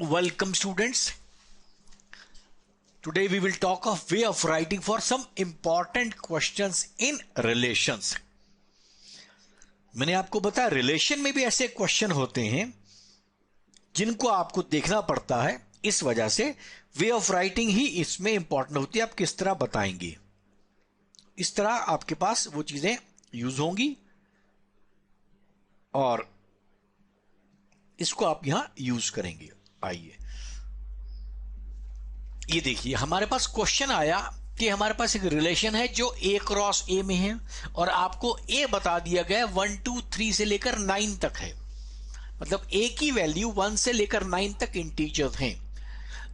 Welcome students. Today we will talk of way of writing for some important questions in relations. मैंने आपको बताया relation में भी ऐसे क्वेश्चन होते हैं जिनको आपको देखना पड़ता है, इस वजह से वे ऑफ राइटिंग ही इसमें इंपॉर्टेंट होती है। आप किस तरह बताएंगे, इस तरह आपके पास वो चीजें यूज होंगी और इसको आप यहां यूज करेंगे। आइए ये देखिए, हमारे पास क्वेश्चन आया कि हमारे पास एक रिलेशन है जो a क्रॉस a में है और आपको a बता दिया गया 1 2 3 से लेकर 9 तक है। मतलब a की वैल्यू 1 से लेकर 9 तक इंटीजर्स हैं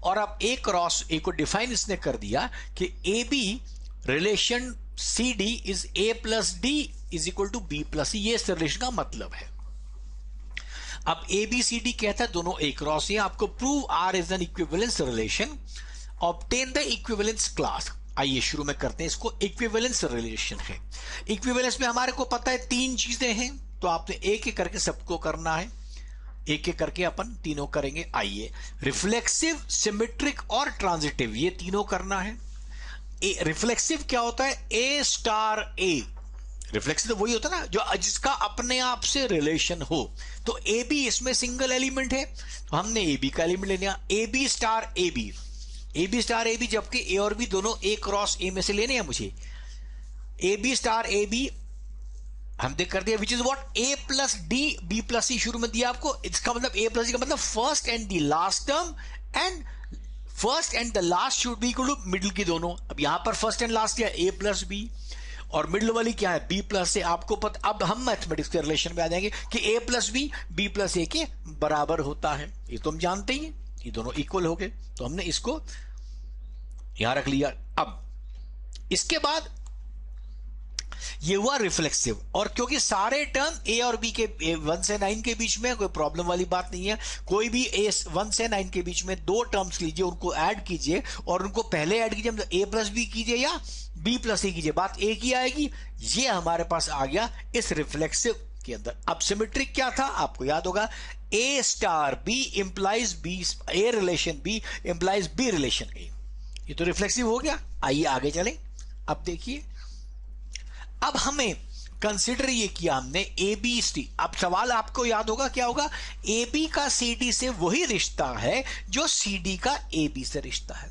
और अब a क्रॉस a को डिफाइन इसने कर दिया कि a b relation C D is a plus D is equal to b plus C. ये इस रिलेशन का मतलब है। अब ए बी सी डी कहता है दोनों ए क्रॉस है। आपको prove R is an equivalence relation, obtain the equivalence class. आइए शुरू में करते हैं इसको। इक्विवेलेंस रिलेशन है। इक्विवेलेंस में हमारे को पता है 3 चीजें हैं, तो आपने एक एक करके सबको करना है, एक एक करके अपन तीनों करेंगे। आइए, रिफ्लेक्सिव, सिमेट्रिक और ट्रांजिटिव, ये तीनों करना है। रिफ्लेक्सिव क्या होता है? ए स्टार ए। रिफ्लेक्सिव तो वही होता है ना जो जिसका अपने आप से रिलेशन हो। तो ए बी इसमें सिंगल एलिमेंट है, तो हमने ए बी का एलिमेंट ले लिया। A B star A B, A B star A B, जबकि ए और बी दोनों ए क्रॉस ए में से लेने हैं मुझे। A B star A B हम देख कर दिया, which is what A plus D B plus C शुरू में दिया आपको। इसका मतलब ए प्लस डी का मतलब first and the last term, and first and the last should be equal to middle की दोनों। अब यहां पर फर्स्ट एंड लास्ट क्या? ए प्लस बी, और मिडिल वाली क्या है? बी प्लस से। आपको पता, अब हम मैथमेटिक्स के रिलेशन में आ जाएंगे कि A plus B B plus ए के बराबर होता है। ये तो हम जानते ही हैं, ये दोनों इक्वल हो गए, तो हमने इसको यहां रख लिया। अब इसके बाद ये हुआ रिफ्लेक्सिव, और क्योंकि सारे टर्म ए और बी के 1 से 9 के बीच में, कोई प्रॉब्लम वाली बात नहीं है। कोई भी ए 1 से 9 के बीच में 2 टर्म्स लीजिए, उनको ऐड कीजिए और उनको पहले ऐड कीजिए, मतलब ए प्लस बी कीजिए या बी प्लस ए कीजिए, बात एक ही आएगी। ये हमारे पास आ गया इस रिफ्लेक्सिव के अंदर। अब सिमेट्रिक क्या था? आपको याद होगा, A star B implies B, A relation B implies B relation A. ये तो रिफ्लेक्सिव हो गया। आइए आगे चलें। अब देखिए, अब हमें कंसिडर ये किया हमने ए बी सी। अब सवाल आपको याद होगा क्या होगा? ए बी का सी डी से वही रिश्ता है जो सी डी का ए बी से रिश्ता है।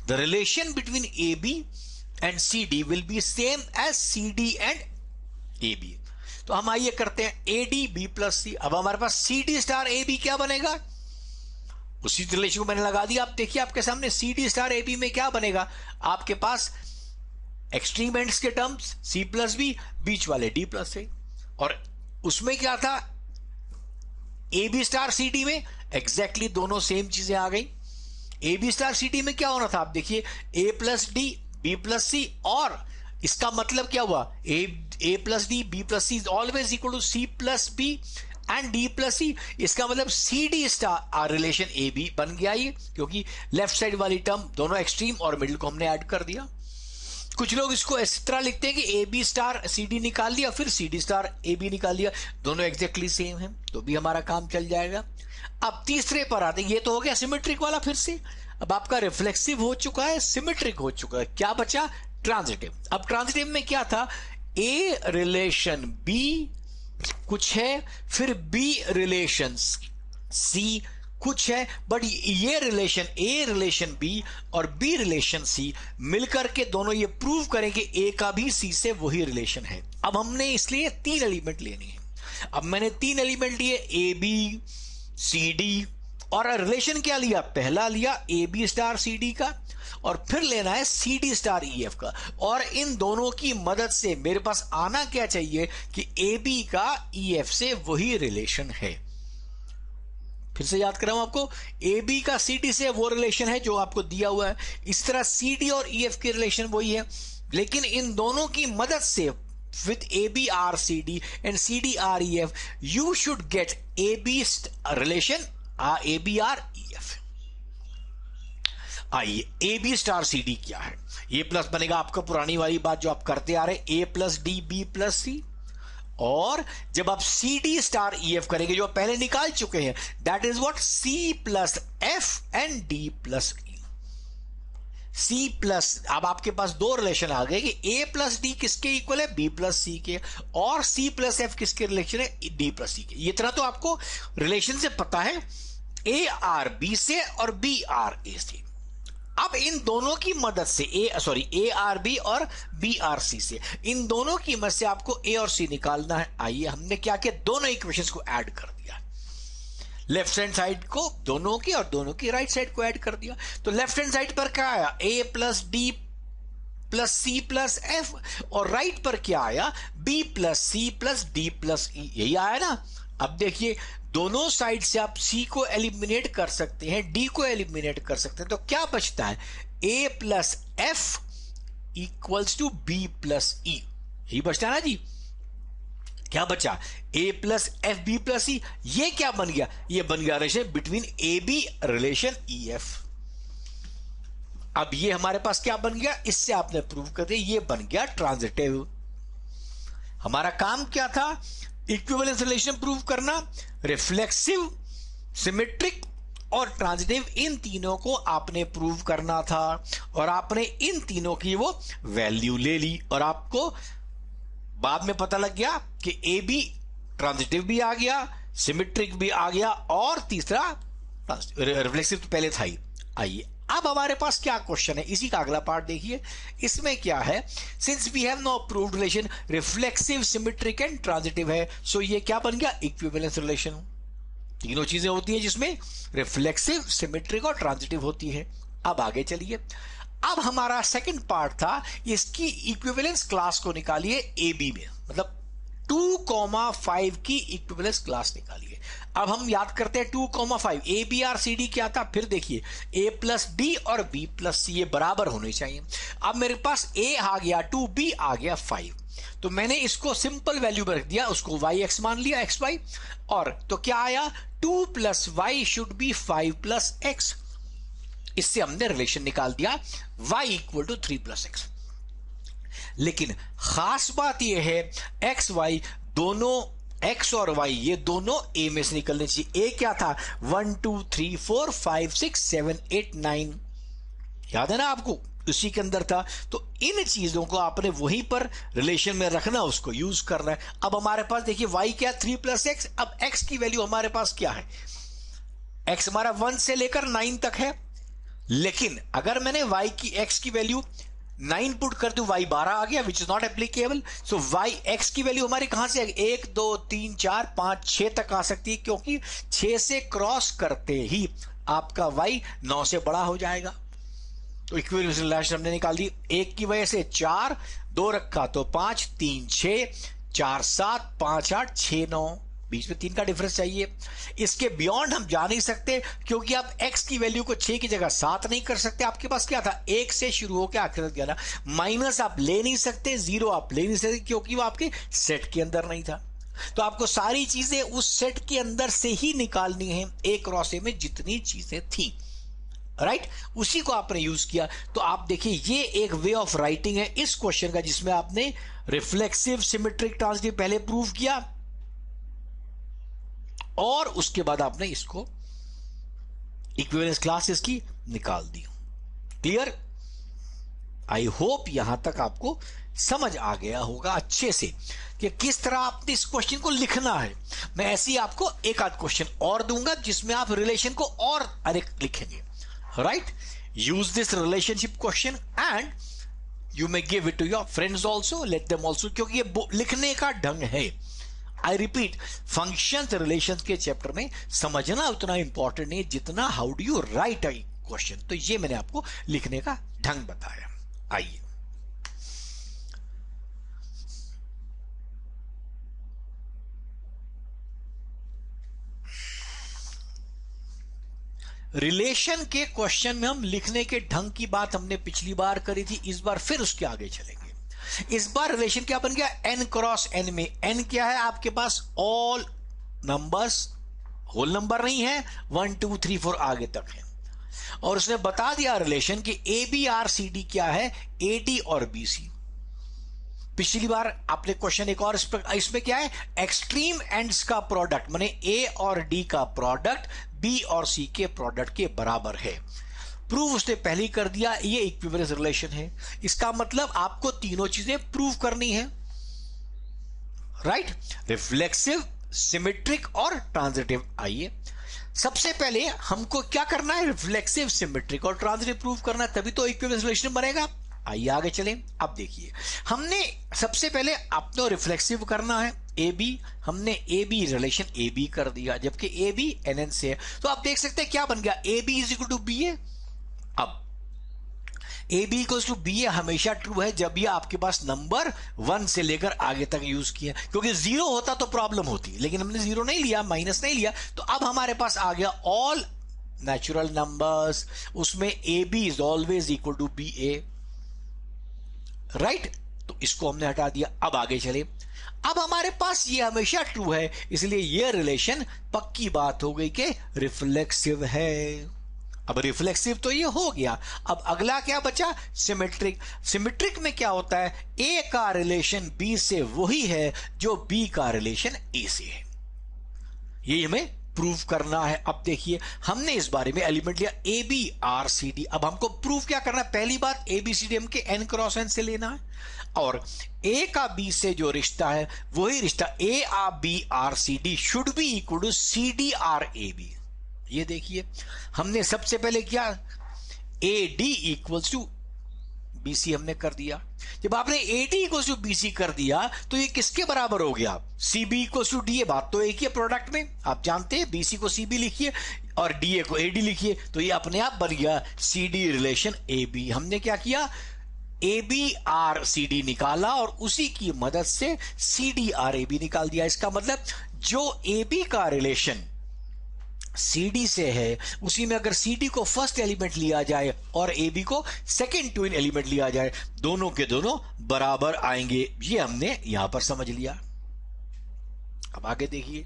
The relation between A B and C D will be same as C D and A B. तो हम आइए करते हैं A D B plus C. अब हमारे पास C D star A B क्या बनेगा? उसी रिलेशन को मैंने लगा दिया। आप देखिए आपके सामने C D star A B में क्या बनेगा? आपके पास एक्सट्रीम एंड्स के टर्म्स सी प्लस बी, बीच वाले डी प्लस ए, और उसमें क्या था? A B star C D में एग्जैक्टली दोनों सेम चीजें आ गई। A B star C D में क्या होना था? आप देखिए, A plus D B plus C, और इसका मतलब क्या हुआ? A plus D B plus C is always equal to C plus B and D plus C. इसका मतलब C D star relation A B बन गया ये, क्योंकि लेफ्ट साइड वाली टर्म दोनों एक्सट्रीम और मिडिल को हमने ऐड कर दिया। कुछ लोग इसको इस तरह लिखते हैं कि A B star C D निकाल लिया, फिर C D star A B निकाल लिया, दोनों एग्जैक्टली सेम हैं, तो भी हमारा काम चल जाएगा। अब तीसरे पर आते हैं। ये तो हो गया सिमेट्रिक वाला। फिर से अब आपका रिफ्लेक्सिव हो चुका है, सिमेट्रिक हो चुका है, क्या बचा? ट्रांजिटिव। अब ट्रांजिटिव में क्या था? ए रिलेशन बी कुछ है, फिर बी रिलेशन सी कुछ है, बट ये रिलेशन ए रिलेशन बी और बी रिलेशन सी मिलकर के दोनों ये प्रूव करें कि ए का भी सी से वही रिलेशन है। अब हमने इसलिए 3 एलिमेंट लेने हैं। अब मैंने 3 एलिमेंट लिए, ए बी सी डी, और रिलेशन क्या लिया? पहला लिया A B star C D का, और फिर लेना है C D star E F का। और इन दोनों की मदद से मेरे पास आना क्या चाहिए कि ए बी का ई एफ से वही रिलेशन है। फिर से याद कराऊं आपको, ए बी का सी डी से वो रिलेशन है जो आपको दिया हुआ है। इस तरह सी डी और ई एफ की रिलेशन वही है, लेकिन इन दोनों की मदद से with ABRCD and CDREF, you should get AB relation ABREF. आइए, AB स्टार CD क्या है? A प्लस बनेगा आपका पुरानी वाली बात जो आप करते आ रहे, A plus D B plus C, और जब आप C D star E F करेंगे जो आप पहले निकाल चुके हैं, that is what C plus F and D plus E. C plus, अब आपके पास दो रिलेशन आ गए कि ए प्लस डी किसके इक्वल है, बी प्लस सी के, और सी प्लस एफ किसके रिलेशन है, डी प्लस सी के। ये इतना तो आपको रिलेशन से पता है, ए आर बी से और बी आर ए से। अब इन दोनों की मदद से ए आर बी और बी आर सी से, इन दोनों की मदद से आपको ए और सी निकालना है। आइए हमने क्या किया, दोनों इक्वेशंस को ऐड कर दिया, लेफ्ट हैंड साइड को दोनों की और दोनों की राइट साइड को ऐड कर दिया। तो लेफ्ट हैंड साइड पर क्या आया, A plus D plus C plus F, और राइट पर क्या आया, B plus C plus D plus E. यही आया ना। अब देखिए दोनों साइड से आप सी को एलिमिनेट कर सकते हैं, डी को एलिमिनेट कर सकते हैं, तो क्या बचता है, A plus F equals to B plus E. यही बचता है ना जी। क्या बचा, A plus F B plus E. ये क्या बन गया, ये बन गया relation between A B relation E F. अब ये हमारे पास क्या बन गया, इससे आपने प्रूव कर दिया, ये बन गया ट्रांजिटिव। हमारा काम क्या था, इक्विवेलेंस रिलेशन प्रूव करना, रिफ्लेक्सिव, सिमेट्रिक और ट्रांजिटिव, इन तीनों को आपने प्रूव करना था, और आपने इन तीनों की वो वैल्यू ले ली, और आपको बाद में पता लग गया कि ए बी ट्रांजिटिव भी आ गया, सिमेट्रिक भी आ गया, और तीसरा रिफ्लेक्सिव तो पहले था ही। आइए अब हमारे पास क्या क्वेश्चन है, इसी का अगला पार्ट देखिए। इसमें क्या है, since we have no proved relation reflexive, symmetric and transitive है, सो ये क्या बन गया, इक्विवेलेंस रिलेशन। तीनों चीजें होती हैं जिसमें रिफ्लेक्सिव, सिमेट्रिक और ट्रांजिटिव होती है। अब आगे चलिए, अब हमारा सेकंड पार्ट था, इसकी इक्विवेलेंस क्लास को निकालिए ए बी में, मतलब 2,5 की इक्विवेलेंस क्लास निकालिए। अब हम याद करते हैं 2,5, A B R C D क्या था, फिर देखिए ए प्लस डी और बी प्लस सी ये बराबर होने चाहिए। अब मेरे पास ए आ गया 2, बी आ गया 5, तो मैंने इसको सिंपल वैल्यू में रख दिया, उसको वाई एक्स मान लिया, एक्स वाई, और तो क्या आया, 2 plus Y should be 5 plus X. इससे हमने रिलेशन निकाल दिया, y equal to 3 plus X. लेकिन खास बात यह है, एक्स वाई दोनों, एक्स और वाई ये दोनों ए में से निकलने चाहिए। ए क्या था, 1 2 3 4 5 6 7 8 9, याद है ना आपको, उसी के अंदर था। तो इन चीजों को आपने वहीं पर रिलेशन में रखना, उसको यूज करना है। अब हमारे पास देखिए y क्या, 3 प्लस एक्स। अब x की वैल्यू हमारे पास क्या है, x हमारा 1 से लेकर 9 तक है, लेकिन अगर मैंने y की x की वैल्यू 9 पुट कर दूं, y 12 आ गया, which is not applicable. So y x की वैल्यू हमारी कहां से, 1 2 3 4 5 6 तक आ सकती है, क्योंकि 6 से क्रॉस करते ही आपका y 9 से बड़ा हो जाएगा। तो इक्विवेलेंस रिलेशन हमने निकाल दी, 1 की वजह से 4, 2 रखा तो 5, 3 6, 4 7, 5 8, 6 9, बीच में 3 का डिफरेंस चाहिए। इसके बियॉन्ड हम जा नहीं सकते, क्योंकि आप x की वैल्यू को 6 की जगह 7 नहीं कर सकते। आपके पास क्या था, 1 से शुरू होकर आखिर तक जाना, माइनस आप ले नहीं सकते, 0 आप ले नहीं सकते, क्योंकि वो आपके सेट के अंदर नहीं था। तो आपको सारी चीजें उस सेट के अंदर से ही निकालनी है, ए क्रॉस ए में जितनी चीजें थी, राइट, उसी को आपने यूज किया। तो आप देखिए ये एक वे ऑफ राइटिंग है इस क्वेश्चन का, जिसमें आपने रिफ्लेक्सिव, सिमेट्रिक, ट्रांजिटिव पहले प्रूव किया, और उसके बाद आपने इसको इक्विवेलेंस क्लासेस की निकाल दी। क्लियर? आई होप यहां तक आपको समझ आ गया होगा अच्छे से कि किस तरह आपने इस क्वेश्चन को लिखना है। मैं ऐसे ही आपको एक आध क्वेश्चन और दूंगा जिसमें आप रिलेशन को और अधिक लिखेंगे, right. Use this relationship question and you may give it to your friends also, let them also, क्योंकि ये लिखने का ढंग है। आई रिपीट, फंक्शंस रिलेशंस के चैप्टर में समझना उतना इंपॉर्टेंट नहीं जितना how do you write a question. तो ये मैंने आपको लिखने का ढंग बताया। आइए रिलेशन के क्वेश्चन में हम लिखने के ढंग की बात हमने पिछली बार करी थी, इस बार फिर उसके आगे चलेंगे। इस बार रिलेशन क्या बन गया, n क्रॉस n में n क्या है आपके पास, ऑल नंबर्स, होल नंबर नहीं है, 1 2 3 4 आगे तक है। और उसने बता दिया रिलेशन कि A B R C D क्या है, ए डी और बी सी। पिछली बार आपने क्वेश्चन एक और इसमें क्या है, एक्सट्रीम एंड्स का प्रोडक्ट माने ए और डी का प्रोडक्ट बी और सी के प्रोडक्ट के बराबर है। प्रूव उसने पहले ही कर दिया, ये इक्विवेलेंस रिलेशन है। इसका मतलब आपको तीनों चीजें प्रूव करनी है, राइट? रिफ्लेक्सिव, सिमेट्रिक और ट्रांजिटिव। आइए सबसे पहले हमको क्या करना है, रिफ्लेक्सिव, सिमेट्रिक और ट्रांजिटिव प्रूव करना है, तभी तो इक्विवेलेंस रिलेशन बनेगा। आइए आगे चलें। अब देखिए, हमने सबसे पहले आपको रिफ्लेक्सिव करना है ए बी, हमने A B relation A B कर दिया, जबकि ए बी एन एन से है। तो आप देख सकते हैं क्या बन गया, A B is equal to B A. अब A B equal to B A हमेशा ट्रू है जब ये आपके पास नंबर 1 से लेकर आगे तक यूज किया, क्योंकि 0 होता तो प्रॉब्लम होती, लेकिन हमने 0 नहीं लिया, माइनस नहीं लिया, तो अब हमारे पास आ गया ऑल नेचुरल नंबर्स, उसमें A B is always equal to B A, right? तो इसको हमने हटा दिया। अब आगे चले, अब हमारे पास ये हमेशा ट्रू है, इसलिए ये रिलेशन पक्की बात हो गई कि रिफ्लेक्सिव है। अब रिफ्लेक्सिव तो ये हो गया, अब अगला क्या बचा, सिमेट्रिक। सिमेट्रिक में क्या होता है, ए का रिलेशन बी से वही है जो बी का रिलेशन ए से है, ये हमें प्रूव करना है। अब देखिए, हमने इस बारे में एलिमेंट लिया A B R C D. अब हमको प्रूव क्या करना है, पहली बात ए बी सी डी हमके एन क्रॉस एन से लेना है, और ए का बी से जो रिश्ता है वही रिश्ता A R B R C D should be equal to C D R A B. ये देखिए, हमने सबसे पहले क्या, A D equals to B C हमने कर दिया। जब आपने A D equals to B C कर दिया तो ये किसके बराबर हो गया, C B equals to D A. बात तो एक ही है प्रोडक्ट में, आप जानते हैं, बी सी को सी बी लिखिए और डी ए को ए डी लिखिए, तो ये अपने आप बन गया C D relation A B. हमने क्या किया, A B R C D निकाला और उसी की मदद से C D R A B निकाल दिया। इसका मतलब जो ए बी का रिलेशन CD से है, उसी में अगर CD को फर्स्ट एलिमेंट लिया जाए और AB को सेकंड ट्विन एलिमेंट लिया जाए, दोनों के दोनों बराबर आएंगे। ये हमने यहां पर समझ लिया। अब आगे देखिए,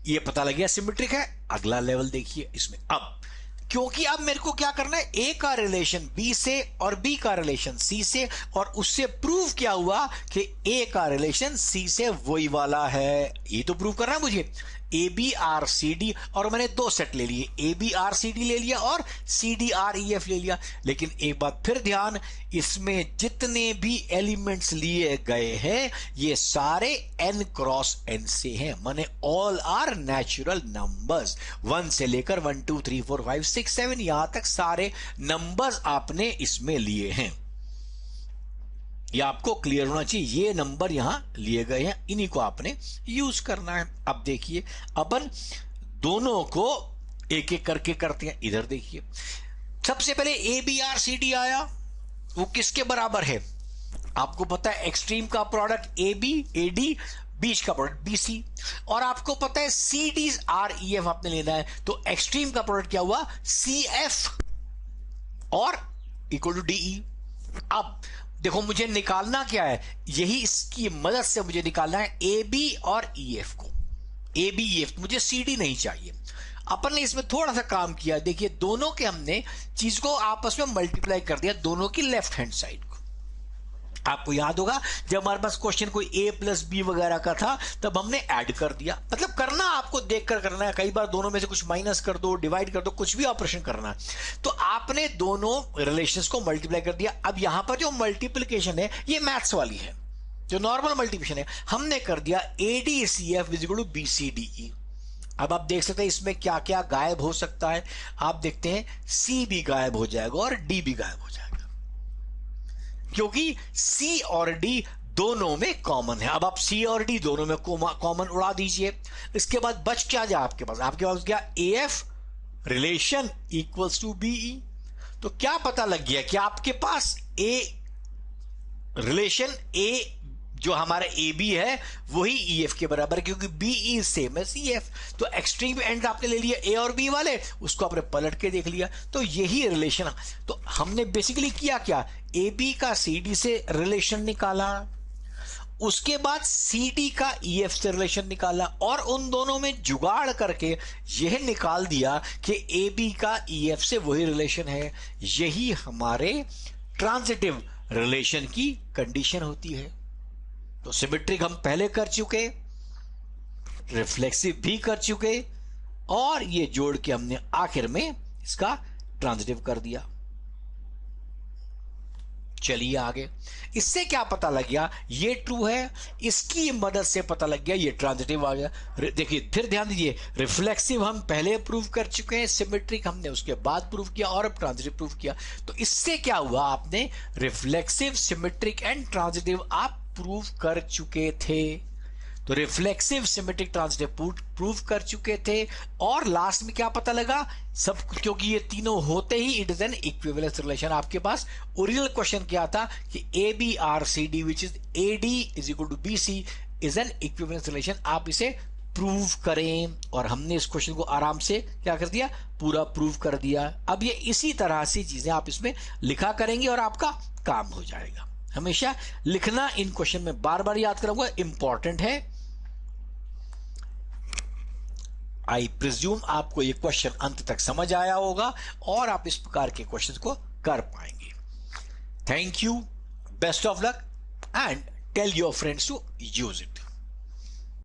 ये पता लग गया सिमेट्रिक है। अगला लेवल देखिए इसमें, अब क्योंकि अब मेरे को क्या करना है, ए का रिलेशन बी से और बी का रिलेशन सी से, और उससे प्रूव क्या हुआ कि ए का रिलेशन सी से वही वाला है। ये तो प्रूव करना है मुझे, A B R C D, और मैंने दो सेट ले लिए, A B R C D ले लिया और C D R E F ले लिया। लेकिन एक बात फिर ध्यान, इसमें जितने भी एलिमेंट्स लिए गए हैं ये सारे n क्रॉस n से हैं, माने ऑल आर नेचुरल नंबर्स। 1 से लेकर 1 2 3 4 5 6 7 यहां तक सारे नंबर्स आपने इसमें लिए हैं। ये आपको क्लियर होना चाहिए, ये नंबर यहां लिए गए हैं, इन्हीं को आपने यूज करना है। अब देखिए, अपन दोनों को एक एक करके करते हैं। इधर देखिए, सबसे पहले A B R C D आया, वो किसके बराबर है, आपको पता है एक्सट्रीम का product A B A D, बीच का प्रोडक्ट बी सी, और आपको पता है C D R E F आपने लेना है, तो एक्सट्रीम का प्रोडक्ट क्या हुआ, सी एफ और इक्वल टू डी ई। अब देखो, मुझे निकालना क्या है, यही इसकी मदद से मुझे निकालना है ए बी और ई एफ को, ए बी ई एफ, मुझे सी डी नहीं चाहिए। अपन ने इसमें थोड़ा सा काम किया, देखिए दोनों के हमने चीज को आपस में मल्टीप्लाई कर दिया, दोनों की लेफ्ट हैंड साइड को। आपको याद होगा जब हमारे पास क्वेश्चन कोई a प्लस बी वगैरह का था, तब हमने ऐड कर दिया। मतलब करना आपको देखकर करना है, कई बार दोनों में से कुछ माइनस कर दो, डिवाइड कर दो, कुछ भी ऑपरेशन करना है। तो आपने दोनों रिलेशंस को मल्टीप्लाई कर दिया। अब यहां पर जो मल्टीप्लिकेशन है ये मैथ्स वाली है, जो नॉर्मल मल्टीप्लिकेशन है, हमने कर दिया A D C F is equal to B C D E. अब आप देख सकते हैं इसमें क्या क्या गायब हो सकता है। आप देखते हैं सी भी गायब हो जाएगा और डी भी गायब हो जाएगा, क्योंकि C और D दोनों में कॉमन है। अब आप C और D दोनों में कॉमन उड़ा दीजिए। इसके बाद बच क्या जाए आपके पास क्या, AF relation equals to BE। तो क्या पता लग गया कि आपके पास A रिलेशन A जो हमारा AB है वही EF के बराबर है, क्योंकि BE सेम है CF। तो एक्सट्रीम एंड आपने ले लिया A और B वाले, उसको आपने पलट के देख लिया, तो यही रिलेशन। तो हमने बेसिकली किया क्या, AB का CD से रिलेशन निकाला, उसके बाद CD का EF से रिलेशन निकाला, और उन दोनों में जुगाड़ करके यह निकाल दिया कि AB का EF से वही रिलेशन है। यही हमारे ट्रांजिटिव रिलेशन की कंडीशन होती है। तो सिमेट्रिक हम पहले कर चुके, रिफ्लेक्सिव भी कर चुके, और ये जोड़ के हमने आखिर में इसका ट्रांजिटिव कर दिया। चलिए आगे, इससे क्या पता लग गया, ये ट्रू है, इसकी मदद से पता लग गया ये ट्रांजिटिव आ गया। देखिए फिर ध्यान दीजिए, रिफ्लेक्सिव हम पहले प्रूव कर चुके हैं, सिमेट्रिक हमने उसके बाद प्रूव किया, और अब ट्रांजिटिव प्रूव किया। तो इससे क्या हुआ, आपने रिफ्लेक्सिव, सिमेट्रिक एंड ट्रांजिटिव आप प्रूव कर चुके थे। तो रिफ्लेक्सिव, सिमेट्रिक, ट्रांजिटिव प्रूव कर चुके थे, और लास्ट में क्या पता लगा, सब क्योंकि ये तीनों होते ही it is an equivalence relation. आपके पास ओरिजिनल क्वेश्चन क्या था कि A B R C D which is A D is equal to B C is an equivalence relation. आप इसे प्रूव करें, और हमने इस क्वेश्चन को आराम से क्या कर दिया, पूरा प्रूव कर दिया। अब ये इसी तरह से चीजें आप इसमें लिखा करेंगे और आपका काम हो जाएगा। हमेशा लिखना इन क्वेश्चन में बार बार याद कराऊंगा, इंपॉर्टेंट है। आई प्रिज्यूम आपको ये क्वेश्चन अंत तक समझ आया होगा और आप इस प्रकार के क्वेश्चन को कर पाएंगे। Thank you, best of luck, and tell your friends to use it.